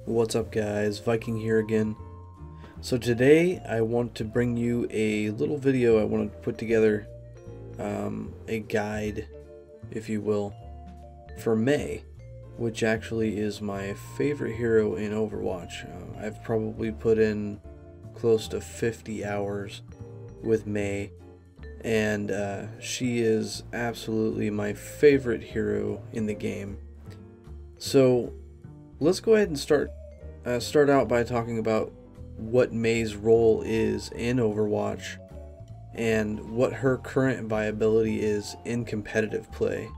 What's up guys, Viking here again. So today I want to bring you a little video. I want to put together a guide, if you will, for Mei, which actually is my favorite hero in Overwatch. I've probably put in close to 50 hours with Mei, and she is absolutely my favorite hero in the game. So let's go ahead and start out by talking about what Mei's role is in Overwatch and what her current viability is in competitive play.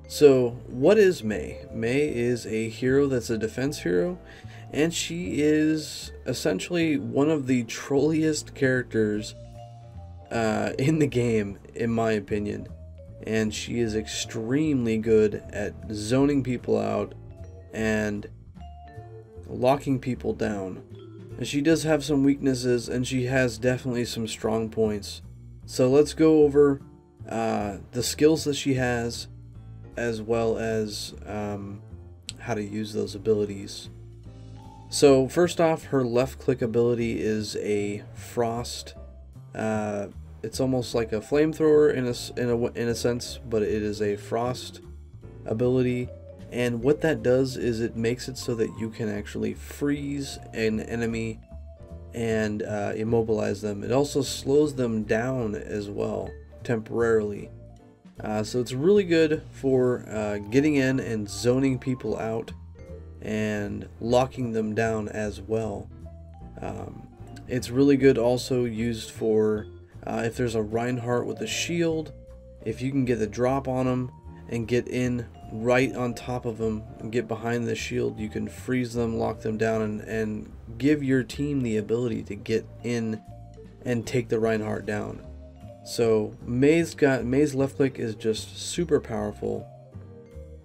So what is Mei? Mei is a hero that's a defense hero, and she is essentially one of the trolliest characters in the game, in my opinion. And she is extremely good at zoning people out and locking people down. And she does have some weaknesses, and she has definitely some strong points. So let's go over the skills that she has, as well as how to use those abilities. So first off, her left click ability is a frost. It's almost like a flamethrower in a sense, but it is a frost ability. And what that does is it makes it so that you can actually freeze an enemy and immobilize them. It also slows them down as well, temporarily. So it's really good for getting in and zoning people out and locking them down as well. It's really good also used for if there's a Reinhardt with a shield. If you can get the drop on them and get in right on top of them and get behind the shield, you can freeze them, lock them down, and give your team the ability to get in and take the Reinhardt down. So Mei's left click is just super powerful.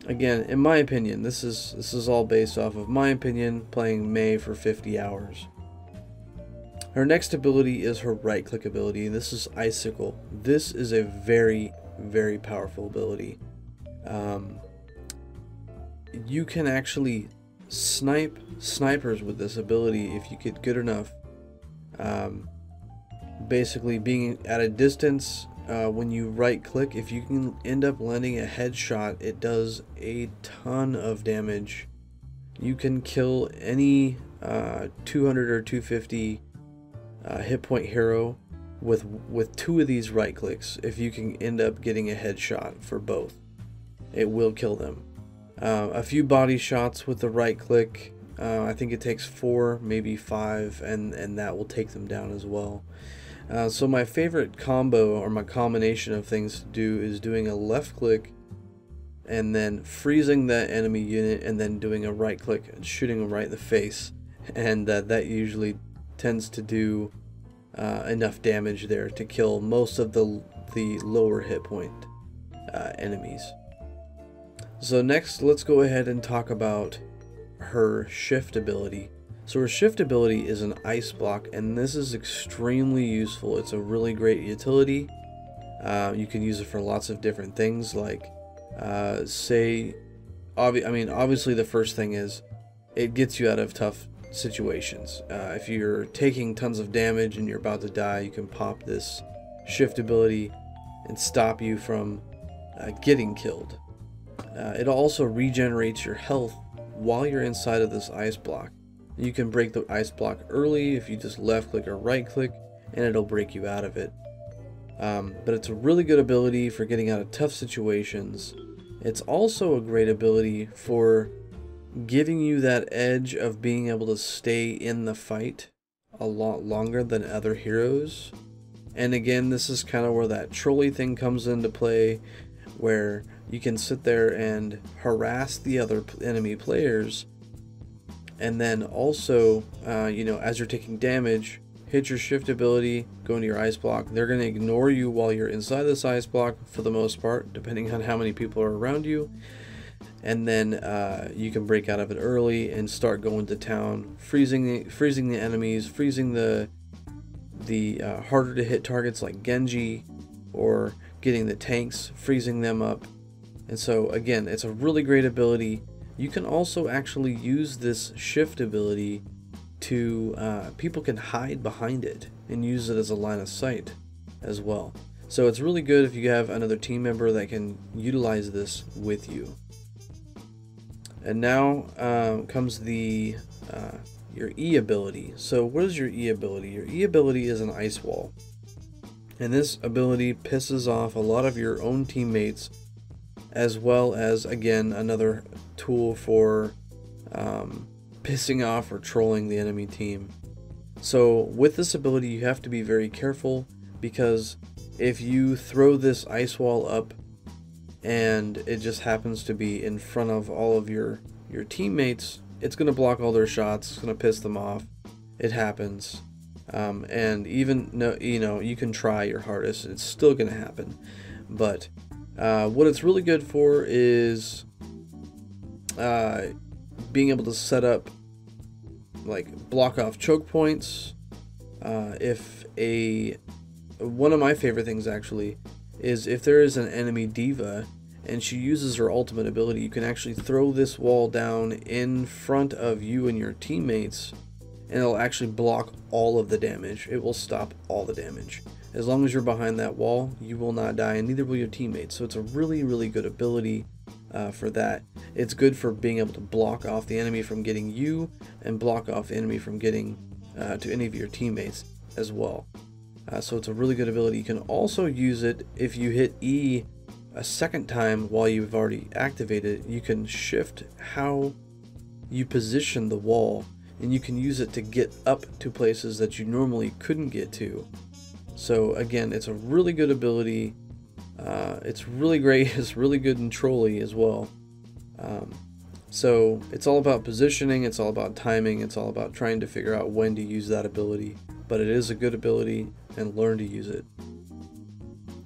Again, in my opinion, this is all based off of my opinion, playing Mei for 50 hours. Her next ability is her right click ability. This is Icicle. This is a very, very powerful ability. You can actually snipe snipers with this ability if you get good enough. Basically, being at a distance, when you right click, if you can end up landing a headshot, it does a ton of damage. You can kill any 200 or 250 hit point hero with 2 of these right clicks. If you can end up getting a headshot for both, it will kill them. A few body shots with the right click, I think it takes 4, maybe 5, and that will take them down as well. So my favorite combo, or my combination of things to do, is doing a left click and then freezing that enemy unit, and then doing a right click and shooting them right in the face, and that usually tends to do enough damage there to kill most of the lower hit point enemies. So next, let's go ahead and talk about her shift ability. So her shift ability is an ice block, and this is extremely useful. It's a really great utility. You can use it for lots of different things, like obviously the first thing is it gets you out of tough situations. If you're taking tons of damage and you're about to die, you can pop this shift ability and stop you from getting killed. It also regenerates your health while you're inside of this ice block. You can break the ice block early if you just left click or right click, and it'll break you out of it. But it's a really good ability for getting out of tough situations. It's also a great ability for giving you that edge of being able to stay in the fight a lot longer than other heroes. And again, this is kind of where that trolley thing comes into play, where you can sit there and harass the other enemy players, and then also as you're taking damage, hit your shift ability, go into your ice block. They're going to ignore you while you're inside this ice block for the most part, depending on how many people are around you. And then you can break out of it early and start going to town, freezing the enemies, freezing the harder to hit targets like Genji, or getting the tanks, freezing them up. And so again, it's a really great ability. you can also actually use this shift ability to, people can hide behind it and use it as a line of sight as well. So it's really good if you have another team member that can utilize this with you. And now comes the your E ability. So what is your E ability? Your E ability is an ice wall. And this ability pisses off a lot of your own teammates, as well as, again, another tool for pissing off or trolling the enemy team. So with this ability, you have to be very careful, because if you throw this ice wall up and it just happens to be in front of all of your teammates, it's going to block all their shots. It's going to piss them off. It happens. And even, you can try your hardest, it's still going to happen. But what it's really good for is being able to set up, like, block off choke points. One of my favorite things actually is if there is an enemy diva and she uses her ultimate ability, you can actually throw this wall down in front of you and your teammates, and it'll actually block all of the damage. It will stop all the damage. As long as you're behind that wall, you will not die, and neither will your teammates. So it's a really, really good ability for that. It's good for being able to block off the enemy from getting you, and block off the enemy from getting to any of your teammates as well. So it's a really good ability. You can also use it if you hit E a second time while you've already activated it. You can shift how you position the wall, and you can use it to get up to places that you normally couldn't get to. So again, it's a really good ability. It's really great. It's really good in trolly as well. So it's all about positioning, it's all about timing, it's all about trying to figure out when to use that ability. But it is a good ability, and learn to use it.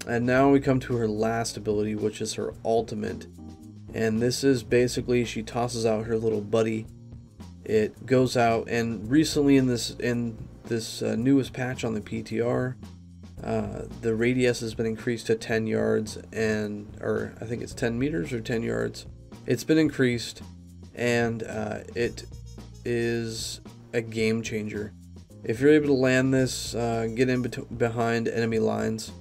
And now we come to her last ability, which is her ultimate. And this is basically, she tosses out her little buddy. It goes out, and recently in this newest patch on the PTR, the radius has been increased to 10 yards, or I think it's 10 meters or 10 yards. It's been increased, and it is a game changer. If you're able to land this, get in behind enemy lines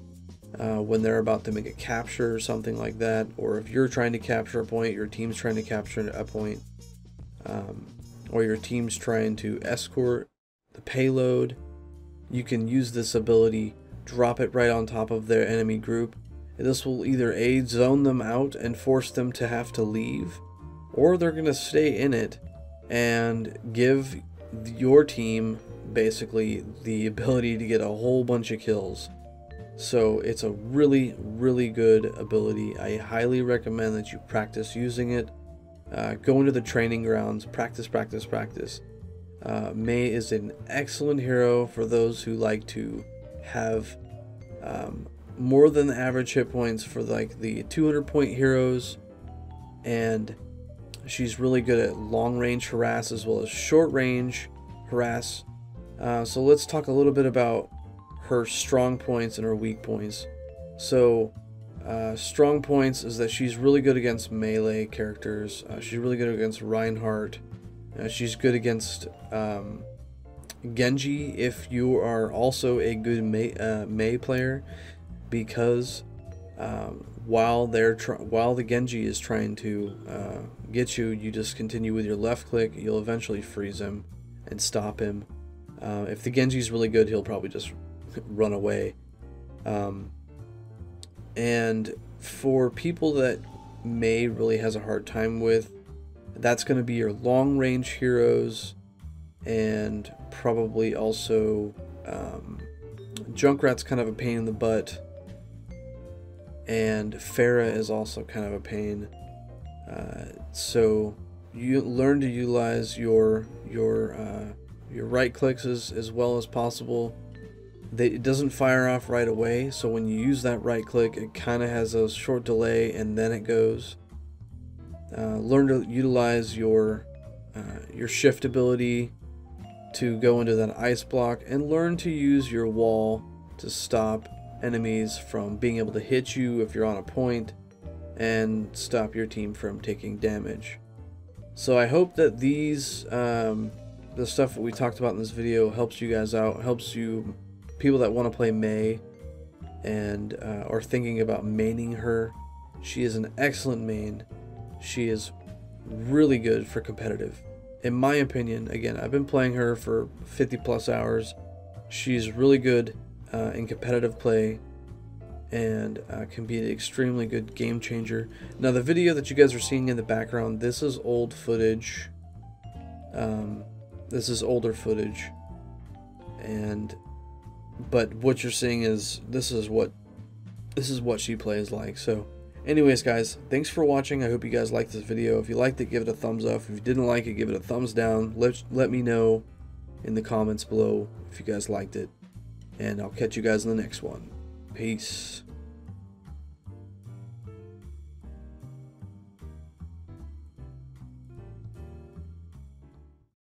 when they're about to make a capture or something like that, or if you're trying to capture a point, your team's trying to capture a point, or your team's trying to escort the payload, you can use this ability, drop it right on top of their enemy group. This will either zone them out and force them to have to leave, or they're going to stay in it and give your team basically the ability to get a whole bunch of kills. So it's a really, really good ability. I highly recommend that you practice using it. Go into the training grounds, practice. Mei is an excellent hero for those who like to have more than the average hit points for like the 200 point heroes, and she's really good at long range harass as well as short range harass. So let's talk a little bit about her strong points and her weak points. So strong points is that she's really good against melee characters. She's really good against Reinhardt. She's good against Genji if you are also a good Mei player, because while the Genji is trying to get you, you just continue with your left click. You'll eventually freeze him and stop him. If the Genji's really good, he'll probably just run away. And for people that Mei really has a hard time with, that's going to be your long range heroes, and probably also Junkrat's kind of a pain in the butt, and Pharah is also kind of a pain. So you learn to utilize your right clicks as well as possible. It doesn't fire off right away, so when you use that right click, it kind of has a short delay and then it goes. Learn to utilize your shift ability to go into that ice block, and learn to use your wall to stop enemies from being able to hit you if you're on a point, and stop your team from taking damage. So I hope that these the stuff that we talked about in this video helps you guys out, helps you people that want to play Mei and are thinking about maining her. She is an excellent main. She is really good for competitive. In my opinion, again, I've been playing her for 50 plus hours. She's really good in competitive play and can be an extremely good game changer. Now the video that you guys are seeing in the background, this is old footage. This is older footage, but what you're seeing is this is what she plays like. So anyways guys, thanks for watching. I hope you guys liked this video. If you liked it, give it a thumbs up. If you didn't like it, give it a thumbs down. Let me know in the comments below if you guys liked it, and I'll catch you guys in the next one. Peace.